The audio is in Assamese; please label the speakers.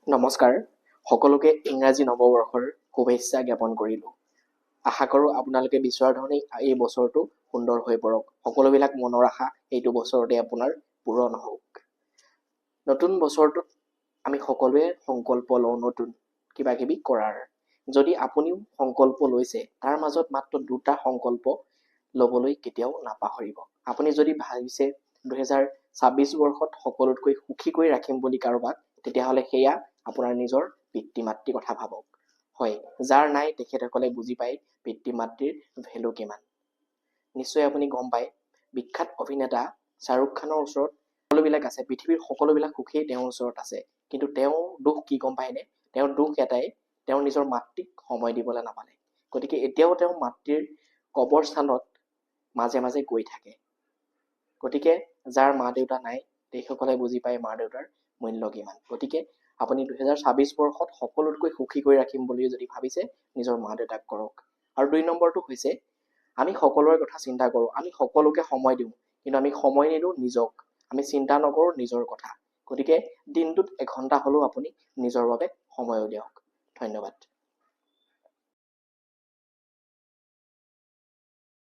Speaker 1: নমস্কাৰ, সকলোকে ইংৰাজী নৱবৰ্ষৰ শুভেচ্ছা জ্ঞাপন কৰিলোঁ। আশা কৰোঁ আপোনালোকে বিচৰা ধৰণেই এই বছৰটো সুন্দৰ হৈ পৰক। সকলোবিলাক মনৰ আশা এইটো বছৰতে আপোনাৰ পূৰণ হওক। নতুন বছৰটোত আমি সকলোৱে সংকল্প লওঁ নতুন কিবা কিবি কৰাৰ। যদি আপুনিও সংকল্প লৈছে, তাৰ মাজত মাত্ৰ দুটা সংকল্প ল'বলৈ কেতিয়াও নাপাহৰিব। আপুনি যদি ভাবিছে 2026 বৰ্ষত সকলোতকৈ সুখী কৰি ৰাখিম বুলি কাৰোবাক, তেতিয়াহ'লে সেয়া আপোনাৰ নিজৰ পিতৃ মাতৃৰ কথা ভাবক। হয়, যাৰ নাই তেখেতসকলে বুজি পায় পিতৃ মাতৃৰ ভেলু কিমান। নিশ্চয় আপুনি গম পায়, বিখ্যাত অভিনেতা শ্বাহৰুখ খানৰ ওচৰত সকলোবিলাক আছে, পৃথিৱীৰ সকলোবিলাক সুখেই তেওঁৰ ওচৰত আছে, কিন্তু তেওঁৰ দুখ কি গম পায়নে? তেওঁৰ দুখ এটাই, তেওঁৰ নিজৰ মাতৃক সময় দিবলৈ নাপালে। গতিকে এতিয়াও তেওঁ মাতৃৰ কবৰস্থানত মাজে মাজে গৈ থাকে। গতিকে যাৰ মা দেউতা নাই, তেখেতসকলে বুজি পায় মা দেউতাৰ মূল্য কিমান। গতিকে আপুনি 2026 বৰ্ষত সকলোতকৈ সুখী কৰি ৰাখিম বুলি যদি ভাবিছে, নিজৰ মা দেউতাক কৰক। আৰু 2 নম্বৰটো হৈছে, আমি সকলোৰে কথা চিন্তা কৰোঁ, আমি সকলোকে সময় দিওঁ, কিন্তু আমি সময় নিদিওঁ নিজক। আমি চিন্তা নকৰোঁ নিজৰ কথা। গতিকে দিনটোত 1 ঘণ্টা হ'লেও আপুনি নিজৰ বাবে সময় উলিয়াওক। ধন্যবাদ।